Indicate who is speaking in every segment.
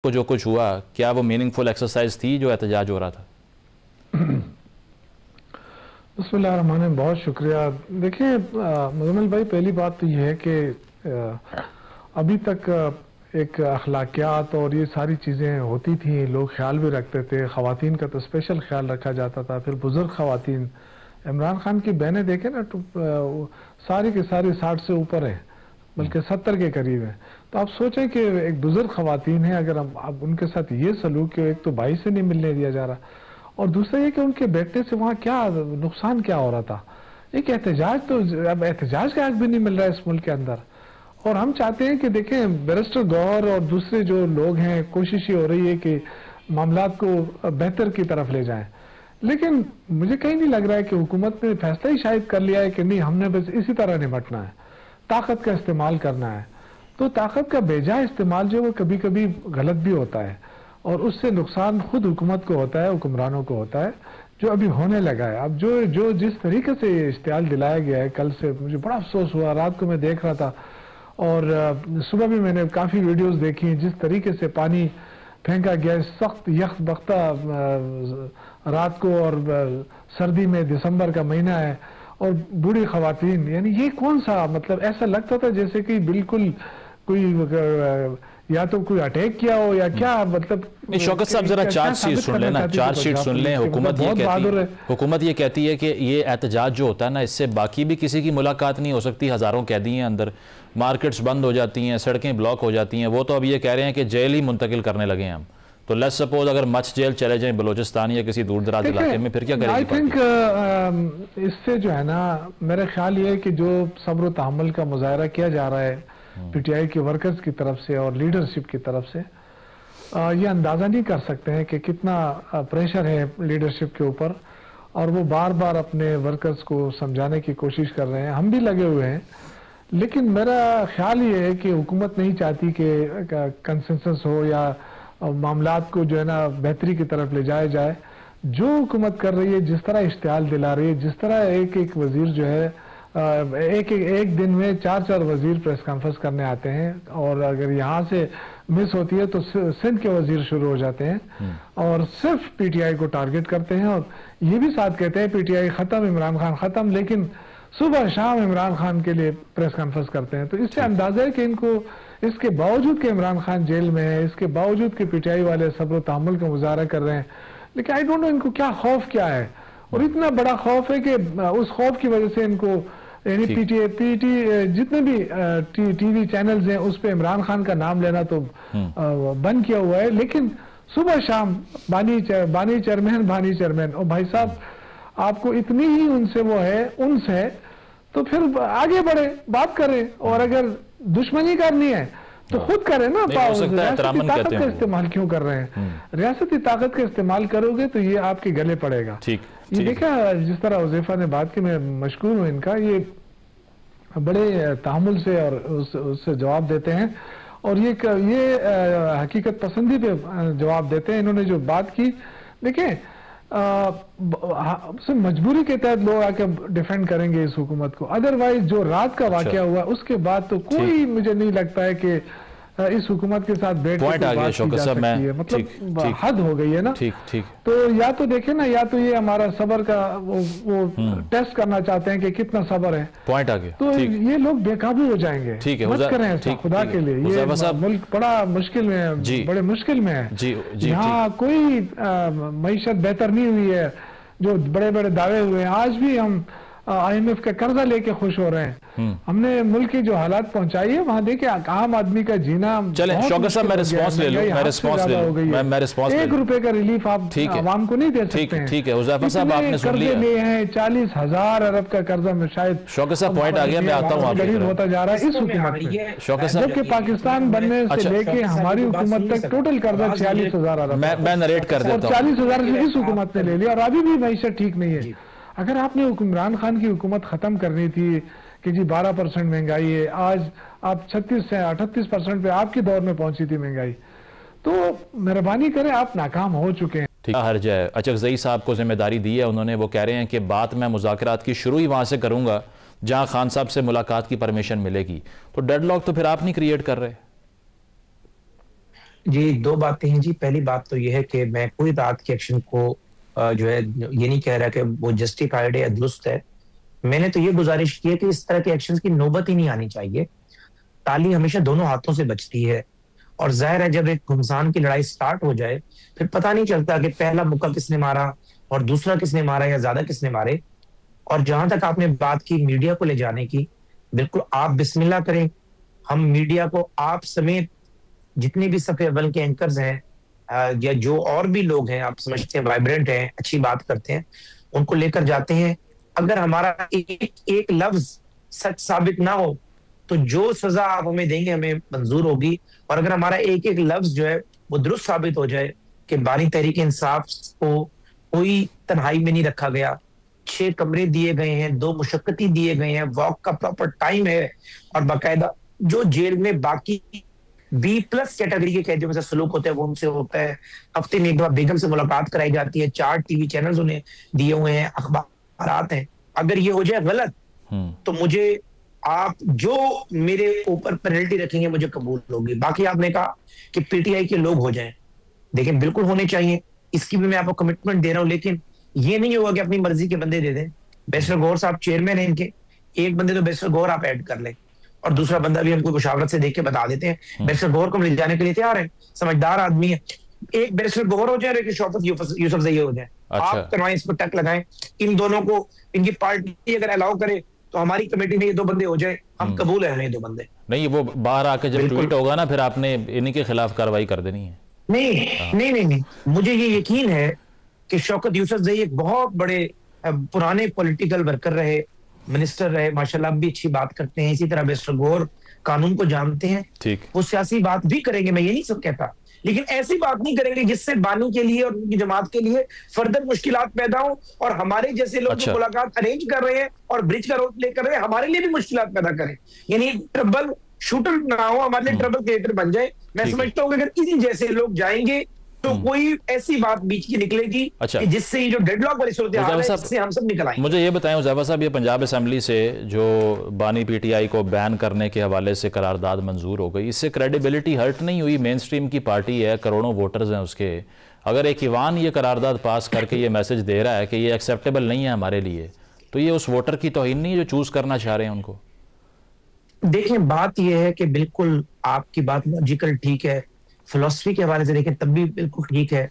Speaker 1: को जो कुछ हुआ, क्या वो मीनिंगफुल एक्सरसाइज थी जो एहतजाज हो रहा था?
Speaker 2: बिस्मिल्लाहिर्रहमानिर्रहीम, बहुत शुक्रिया। देखिए मुज़म्मिल भाई, पहली बात तो ये है कि अभी तक एक अखलाकियात और ये सारी चीज़ें होती थी, लोग ख्याल भी रखते थे, ख़वातीन का तो स्पेशल ख्याल रखा जाता था। फिर बुज़ुर्ग ख़वातीन, इमरान खान की बहनें देखें ना तो सारी की सारी 60 से ऊपर है, बल्कि 70 के करीब है। तो आप सोचें कि एक बुजुर्ग ख़वातीन है, अगर हम अब उनके साथ ये सलूक कि एक तो भाई से नहीं मिलने दिया जा रहा, और दूसरा ये कि उनके बैठने से वहाँ क्या नुकसान क्या हो रहा था। एक एहतजाज, तो अब एहतजाज का हक भी नहीं मिल रहा है इस मुल्क के अंदर। और हम चाहते हैं कि देखें, बैरिस्टर गौहर और दूसरे जो लोग हैं, कोशिश ये हो रही है कि मामलात को बेहतर की तरफ ले जाएं, लेकिन मुझे कहीं नहीं लग रहा है कि हुकूमत ने फैसला ही शायद कर लिया है कि नहीं, हमने बस इसी तरह निपटना है, ताकत का इस्तेमाल करना है। तो ताकत का बेजा इस्तेमाल जो वो कभी कभी गलत भी होता है, और उससे नुकसान खुद हुकूमत को होता है, हुक्मरानों को होता है, जो अभी होने लगा है। अब जो जिस तरीके से ये इश्तियाल दिलाया गया है, कल से मुझे बड़ा अफसोस हुआ। रात को मैं देख रहा था और सुबह भी मैंने काफ़ी वीडियोस देखी, जिस तरीके से पानी फेंका गया, सख्त यख बख्ता रात को, और सर्दी में, दिसंबर का महीना है, और बूढ़ी खवातीन, यानी ये कौन सा, मतलब ऐसा लगता था जैसे कि बिल्कुल कोई या तो कोई अटैक किया हो या क्या, मतलब।
Speaker 1: शौकत साहब जरा चार्जशीट सुन लेना, चार्जशीट सुन लें। हुकूमत ये कहती है कि ये एहतजाज जो होता है ना, इससे बाकी भी किसी की मुलाकात नहीं हो सकती। हज़ारों कैदी हैं अंदर, मार्केट्स बंद हो जाती हैं, सड़कें ब्लॉक हो जाती हैं। वो तो अब ये कह रहे हैं कि जेल ही मुंतकिल करने लगे हैं हम। तो लेट्स सपोज अगर मच जेल चले जाएं बलोचिस्तान या किसी दूर दराज इलाके में, फिर क्या करेंगे?
Speaker 2: आई थिंक इससे जो है ना, मेरा ख्याल ये है कि जो सब्र तहम्मुल का मुजाहरा किया जा रहा है पीटीआई के वर्कर्स की तरफ से और लीडरशिप की तरफ से, ये अंदाज़ा नहीं कर सकते हैं कि कितना प्रेशर है लीडरशिप के ऊपर, और वो बार बार अपने वर्कर्स को समझाने की कोशिश कर रहे हैं। हम भी लगे हुए हैं, लेकिन मेरा ख्याल ये है कि हुकूमत नहीं चाहती कि कंसेंसस हो या मामलात को जो है ना बेहतरी की तरफ ले जाया जाए। जो हुकूमत कर रही है, जिस तरह इश्तियाल दिला रही है, जिस तरह एक एक वजीर जो है एक दिन में 4-4 वजीर प्रेस कॉन्फ्रेंस करने आते हैं, और अगर यहाँ से मिस होती है तो सिंध के वजीर शुरू हो जाते हैं और सिर्फ पीटीआई को टारगेट करते हैं, और ये भी साथ कहते हैं पीटीआई खत्म, इमरान खान खत्म, लेकिन सुबह शाम इमरान खान के लिए प्रेस कॉन्फ्रेंस करते हैं। तो इससे अंदाजा है कि इनको, इसके बावजूद कि इमरान खान जेल में है, इसके बावजूद कि पीटीआई वाले सब्र तहम्मुल का मुजाहरा कर रहे हैं, लेकिन आई डोंट नो इनको क्या खौफ क्या है। और इतना बड़ा खौफ है कि उस खौफ की वजह से इनको, यानी पीटी जितने भी टीवी चैनल्स हैं उस पे इमरान खान का नाम लेना तो बंद किया हुआ है, लेकिन सुबह शाम बानी चेयरमैन। और भाई साहब, आपको इतनी ही उनसे वो है, उनसे तो फिर आगे बढ़े, बात करें, और अगर दुश्मनी करनी है तो खुद करें ना। रियासती ताकत का इस्तेमाल क्यों कर रहे हैं? रियासती ताकत का इस्तेमाल करोगे तो ये आपके गले पड़ेगा। ये देखा, जिस तरह उज़ैफा ने बात की, मैं मशकूर हूँ इनका, ये बड़े तहम्मुल से और उससे जवाब देते हैं, और ये हकीकत पसंदी पे जवाब देते हैं। इन्होंने जो बात की, देखिए मजबूरी के तहत लोग आके डिफेंड करेंगे इस हुकूमत को, अदरवाइज जो रात का वाकया हुआ उसके बाद तो कोई मुझे नहीं लगता है कि इस हुकूमत के साथ बैठ के बात की जा सकती है। मतलब हद हो गई है ना। ठीक। तो या तो देखें ना, या तो ये हमारा सब्र का वो टेस्ट करना चाहते हैं कि कितना सब्र है।
Speaker 1: पॉइंट आ गया। तो
Speaker 2: ये लोग बेकाबू हो जाएंगे। ठीक है, मत करें ऐसा खुदा के लिए। ये मुल्क बड़ा मुश्किल में है, बड़े मुश्किल में है। यहाँ कोई मईशत बेहतर नहीं हुई है, जो बड़े बड़े दावे हुए हैं। आज भी हम IMF का कर्जा लेके खुश हो रहे हैं। हमने मुल्क की जो हालात पहुंचाई है, वहां देखिए आम आदमी का जीना।
Speaker 1: चले शौकत साहब, मैं रिस्पांस ले लूं। ₹1 रुपए
Speaker 2: का रिलीफ आप आवाम को नहीं दे सकते हैं।
Speaker 1: ठीक है, उज़ैफा साहब आपने सुन लिया।
Speaker 2: लिए हैं 40,000 अरब का कर्जा में, शायद
Speaker 1: शौकत साहब पॉइंट आ गया। मैं आता हूँ,
Speaker 2: गरीब होता जा रहा है इस हुकूमत में।
Speaker 1: शौकत साहब,
Speaker 2: जबकि पाकिस्तान बनने से लेके हमारी हुकूमत तक टोटल कर्जा 46,000 अरब।
Speaker 1: मैं नरेट कर देता हूँ।
Speaker 2: 40,000 इस हुकूमत ने ले लिया, और अभी भी मईशत ठीक नहीं है। अगर आपने इमरान खान की हुकूमत खत्म करनी थी कि जी 12% महंगाई है, आज आप 36 से 38% पे आपके दौर में पहुंची थी महंगाई, तो मेहरबानी करें, आप नाकाम हो चुके हैं।
Speaker 1: ठीक, हर जाए अचकज़ई साहब को जिम्मेदारी दी है उन्होंने। वो कह रहे हैं कि बात मैं मुज़ाकरात की शुरू ही वहां से करूंगा जहां खान साहब से मुलाकात की परमिशन मिलेगी। तो डेडलॉक तो फिर आप नहीं क्रिएट कर रहे।
Speaker 3: जी, दो बातें हैं जी। पहली बात तो यह है कि मैं कोई रात के एक्शन को जो है ये नहीं कह रहा कि वो जस्टिफाइड है या दुरुस्त है। मैंने तो ये गुजारिश की है कि इस तरह के एक्शन की नौबत ही नहीं आनी चाहिए। ताली हमेशा दोनों हाथों से बचती है, और जाहिर है जब एक घुमसान की लड़ाई स्टार्ट हो जाए फिर पता नहीं चलता कि पहला मुक्का किसने मारा और दूसरा किसने मारा या ज्यादा किसने मारे। और जहां तक आपने बात की मीडिया को ले जाने की, बिल्कुल आप बिस्मिल्लाह करें। हम मीडिया को आप समेत जितने भी सफे अव्वल के एंकर्स हैं या जो और भी लोग हैं आप समझते हैं वाइब्रेंट हैं, अच्छी बात करते हैं, उनको लेकर जाते हैं। अगर हमारा एक लफ्ज सच साबित ना हो तो जो सजा आप हमें देंगे हमें मंजूर होगी। और अगर हमारा एक एक लफ्ज जो है वो दुरुस्त साबित हो जाए कि बानी तहरीक इंसाफ को कोई तन्हाई में नहीं रखा गया, 6 कमरे दिए गए हैं, 2 मुशक्कती दिए गए हैं, वॉक का प्रॉपर टाइम है, और बाकायदा जो जेल में बाकी B+ कैटेगरी के कैदियों से सलूक होता है वो उनसे होता है। हफ्ते में एक बार बेगम से मुलाकात कराई जाती है, 4 टीवी चैनल्स उन्हें दिए हुए हैं, अखबार हैं। अगर ये हो जाए गलत तो मुझे आप जो मेरे ऊपर पेनल्टी रखेंगे मुझे कबूल होगी। बाकी आपने कहा कि पीटीआई के लोग हो जाएं, देखिए बिल्कुल होने चाहिए, इसकी भी मैं आपको कमिटमेंट दे रहा हूं, लेकिन ये नहीं होगा कि अपनी मर्जी के बंदे दे दें। बैरिस्टर गौहर साहब चेयरमैन है इनके, एक बंदे तो बैरिस्टर गौहर आप ऐड कर लें और दूसरा बंदा भी हमको मुशावरत से देख के बता देते हैं। बैरिस्टर गौहर को ले जाने के लिए तैयार है, समझदार आदमी है। एक बैरिस्टर गौहर हो जाए और एक शौकत यूसुफजई हो जाए।
Speaker 1: अच्छा।
Speaker 3: आप करवाएं, इस पर टक लगाएं, इन दोनों को इनकी पार्टी अगर अलाउ करे तो हमारी कमेटी में ये 2 बंदे हो जाए, हम कबूल है हमें 2 बंदे।
Speaker 1: नहीं, वो बाहर आके जब ट्वीट होगा ना फिर आपने इन्हीं के खिलाफ कार्रवाई कर देनी है।
Speaker 3: नहीं, मुझे ये यकीन है कि शौकत यूसुफजई एक बहुत बड़े पुराने पॉलिटिकल वर्कर रहे, मिनिस्टर रहे, माशाल्लाह भी अच्छी बात करते हैं। इसी तरह बैरिस्टर गौहर कानून को जानते हैं,
Speaker 1: ठीक,
Speaker 3: वो सियासी बात भी करेंगे, मैं ये नहीं सब कहता, लेकिन ऐसी बात नहीं करेंगे जिससे बानी के लिए और उनकी जमात के लिए फर्दर मुश्किलात पैदा हो, और हमारे जैसे लोग जो मुलाकात अरेंज कर रहे हैं और ब्रिज का रोल प्ले कर रहे हैं हमारे लिए भी मुश्किलात पैदा करें, यानी ट्रबल शूटर ना हो, हमारे लिए ट्रबल क्रिएटर बन जाए। मैं समझता हूँ कि अगर इन्हीं जैसे लोग जाएंगे तो कोई ऐसी बात बीच की निकलेगी कि जिससे ये जो डेडलॉक वाली सूरत हाल है इससे हम सब निकल आएंगे।
Speaker 1: मुझे ये बताएं उज़ैफा साहब, ये पंजाब असेंबली से जो बानी पीटीआई को बैन करने के हवाले से करारदाद मंजूर हो गई, इससे क्रेडिबिलिटी हर्ट नहीं हुई? मेन स्ट्रीम की पार्टी है, करोड़ों वोटर्स हैं उसके, अगर एक ईवान ये करारदाद पास करके ये मैसेज दे रहा है कि ये एक्सेप्टेबल नहीं है हमारे लिए, तो ये उस वोटर की तौहीन नहीं है जो चूज करना चाह रहे हैं उनको?
Speaker 3: देखिए बात यह है कि बिल्कुल आपकी बात लॉजिकल ठीक है, फिलॉसफी के हवाले से देखें तब भी बिल्कुल ठीक है,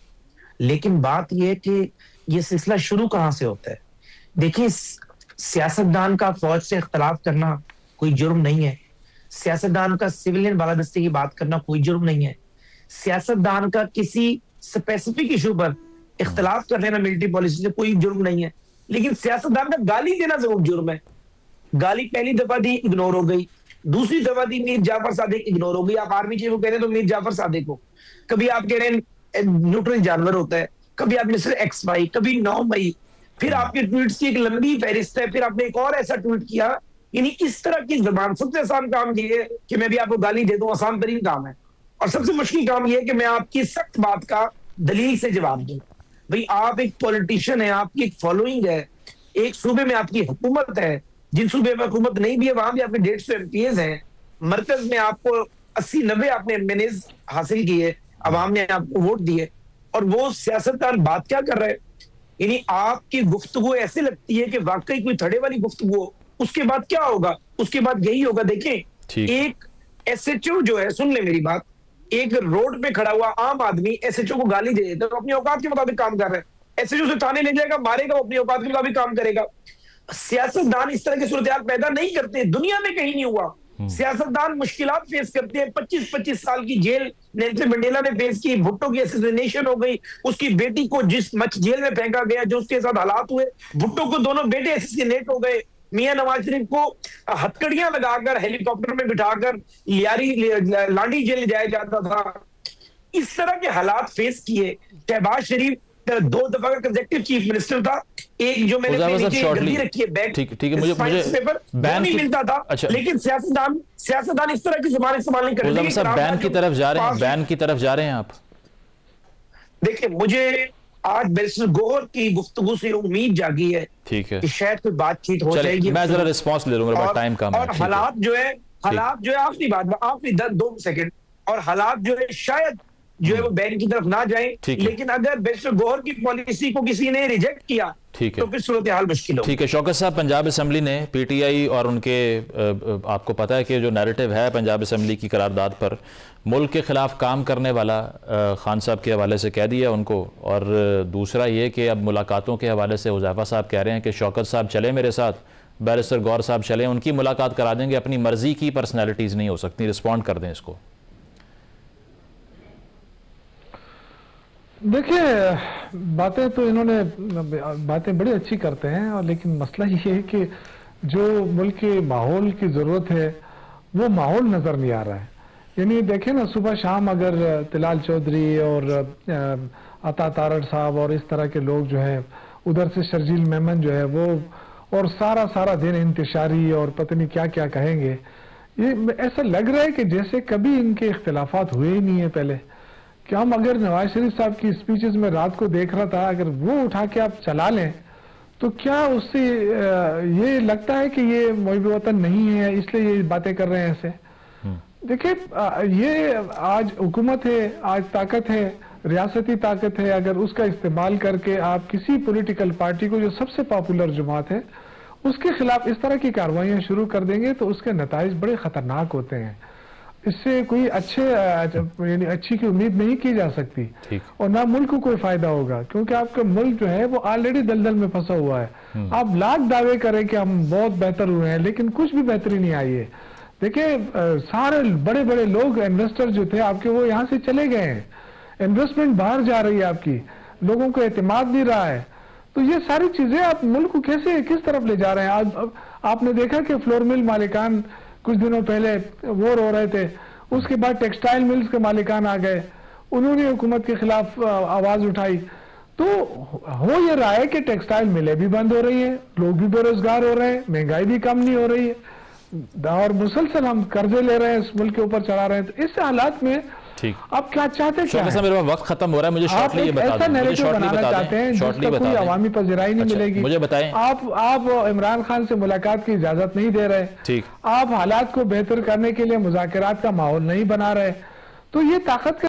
Speaker 3: लेकिन बात यह है कि ये सिलसिला शुरू कहां से होता है। देखिए सियासतदान का फौज से इख्तलाफ करना कोई जुर्म नहीं है, सियासतदान का सिविलियन बालादस्ती की बात करना कोई जुर्म नहीं है, सियासतदान का किसी स्पेसिफिक इशू पर इख्तलाफ कर लेना मिलिट्री पॉलिसी से कोई जुर्म नहीं है, लेकिन सियासतदान का गाली देना जरूर जुर्म है। गाली पहली दफा दी, इग्नोर हो गई, दूसरी दफा दी मीर जाफर सादिक, इग्नोर हो गई। आप आर्मी चीफ को कह रहे हैं तो मीर जाफर सादिक को, कभी आप कह रहे हैं न्यूट्रल जानवर होता है, कभी आप मिस्टर एक्स वाई, कभी 9 मई, फिर आपके ट्वीट्स की एक लंबी फहरिस्त है, फिर आपने एक और ऐसा ट्वीट किया। यानी इस तरह की जबान, सबसे आसान काम ये है कि मैं भी आपको गाली दे दूं, आसान तरीन काम है, और सबसे मुश्किल काम यह है कि मैं आपकी सख्त बात का दलील से जवाब दूं। भाई आप एक पॉलिटिशियन है, आपकी एक फॉलोइंग है, एक सूबे में आपकी हुकूमत है, जिन सूबे में हुकूमत नहीं भी है वहां भी आपके 150 MPs हैं, मरकज में आपको 80-90 आपने MNAs हासिल किए, अवाम ने आपको वोट दिए, और वो सियासतदान बात क्या कर रहे हैं। यानी आपकी गुफ्तगू ऐसे लगती है कि वाकई कोई थड़े वाली गुफ्तगू हो, उसके बाद क्या होगा, उसके बाद यही होगा। देखें एक SHO जो है, सुन ले मेरी बात, एक रोड पे खड़ा हुआ आम आदमी SHO को गाली दे देता है, तो अपनी औकात के मुताबिक काम कर रहे हैं, SHO से थाने ले जाएगा, मारेगा, वो अपनी औकात के मुताबिक काम करेगा। सियासतदान इस तरह की सूरत पैदा नहीं करते, दुनिया में कहीं नहीं हुआ। सियासतदान मुश्किलात फेस करते हैं, 25-25 साल की जेल नेल्सन मंडेला ने फेस की, भुट्टो की असैसिनेशन हो गई, उसकी बेटी को जिस मच जेल में फेंका गया, जो उसके साथ हालात हुए, भुट्टो को दोनों बेटे असैसिनेट हो गए, मियां नवाज शरीफ को हथकड़ियां लगाकर हेलीकॉप्टर में बिठाकर लांडी जेल ले जाया जाता था। इस तरह के हालात फेस किए। शहबाज शरीफ 2 दफा का कंसेक्टिव चीफ मिनिस्टर था, एक जो मैंने नीचे गद्दी रखी है बैग,
Speaker 1: ठीक है, मुझे
Speaker 3: पेपर बैन नहीं मिलता था। अच्छा। लेकिन सियासतदान इस तरह की ज़बान इस्तेमाल नहीं करते।
Speaker 1: बैन की तरफ जा रहे हैं, बैन की तरफ जा रहे हैं आप? देखिए
Speaker 3: मुझे आज बैरिस्टर गौहर की गुफ्तगू से उम्मीद जागी है,
Speaker 1: ठीक है,
Speaker 3: कि शायद कोई बातचीत हो जाएगी।
Speaker 1: मैं जरा रिस्पांस ले लूंगा, टाइम कम है।
Speaker 3: और हालात जो है आखिरी बात, आखिरी 2 सेकंड, और हालात जो है शायद जो है वो बैन की तरफ ना जाए, लेकिन अगर बैरिस्टर गौहर की पॉलिसी को किसी ने रिजेक्ट किया तो फिर सूरत हाल मुश्किल हो।
Speaker 1: ठीक है शौकत साहब, पंजाब असम्बली ने पीटीआई और उनके आपको पता है कि जो नैरेटिव है पंजाब असम्बली की करारदाद पर मुल्क के खिलाफ काम करने वाला खान साहब के हवाले से कह दिया उनको, और दूसरा ये कि अब मुलाकातों के हवाले से हुज़ैफा साहब कह रहे हैं कि शौकत साहब चले मेरे साथ, बैरिस्टर गौहर साहब चले, उनकी मुलाकात करा देंगे, अपनी मर्जी की पर्सनैलिटीज़ नहीं हो सकती। रिस्पॉन्ड कर दें इसको।
Speaker 2: देखिए बातें तो इन्होंने बातें बड़ी अच्छी करते हैं, और लेकिन मसला ये है कि जो मुल्क के माहौल की ज़रूरत है वो माहौल नज़र नहीं आ रहा है। यानी देखें ना, सुबह शाम अगर तिलाल चौधरी और अता तारड़ साहब और इस तरह के लोग जो है, उधर से शर्जील मेमन जो है वो, और सारा दिन इंतशारी और पता नहीं क्या क्या कहेंगे, ये ऐसा लग रहा है कि जैसे कभी इनके इख्तिलाफात हुए ही नहीं है पहले। कि हम अगर नवाज शरीफ साहब की स्पीचेस में रात को देख रहा था, अगर वो उठा के आप चला लें तो क्या उससे ये लगता है कि ये मुहिब वतन नहीं है इसलिए ये बातें कर रहे हैं ऐसे। देखिए ये आज हुकूमत है, आज ताकत है, रियासती ताकत है, अगर उसका इस्तेमाल करके आप किसी पॉलिटिकल पार्टी को जो सबसे पॉपुलर जमात है उसके खिलाफ इस तरह की कार्रवाइयां शुरू कर देंगे तो उसके नताइज बड़े खतरनाक होते हैं। इससे कोई यानी अच्छी की उम्मीद नहीं की जा सकती, और ना मुल्क को कोई फायदा होगा, क्योंकि आपका मुल्क जो है वो ऑलरेडी दलदल में फंसा हुआ है। आप लाख दावे करें कि हम बहुत बेहतर हुए हैं, लेकिन कुछ भी बेहतरी नहीं आई है। देखिए सारे बड़े बड़े लोग, इन्वेस्टर जो थे आपके, वो यहाँ से चले गए हैं, इन्वेस्टमेंट बाहर जा रही है आपकी, लोगों को एतमाद नहीं रहा है। तो ये सारी चीजें आप मुल्क को कैसे किस तरफ ले जा रहे हैं। आज आपने देखा कि फ्लोर मिल मालिकान कुछ दिनों पहले वॉर हो रहे थे, उसके बाद टेक्सटाइल मिल्स के मालिकान आ गए, उन्होंने हुकूमत के खिलाफ आवाज उठाई। तो हो ये रहा है कि टेक्सटाइल मिलें भी बंद हो रही है, लोग भी बेरोजगार हो रहे हैं, महंगाई भी कम नहीं हो रही है, और मुसलसल हम कर्जे ले रहे हैं, इस मुल्क के ऊपर चढ़ा रहे हैं। तो इस हालात में आप क्या चाहते हैं?
Speaker 1: क्या मेरा वक्त खत्म हो रहा है, मुझे शॉर्टली ये बता दें,
Speaker 2: शॉर्टली बता दें, कोई अवामी पज़िराई नहीं मिलेगी।
Speaker 1: मुझे बताएं।
Speaker 2: आप इमरान खान से मुलाकात की इजाजत नहीं दे रहे,
Speaker 1: ठीक,
Speaker 2: आप हालात को बेहतर करने के लिए मुज़ाकरात का माहौल नहीं बना रहे, तो ये ताकत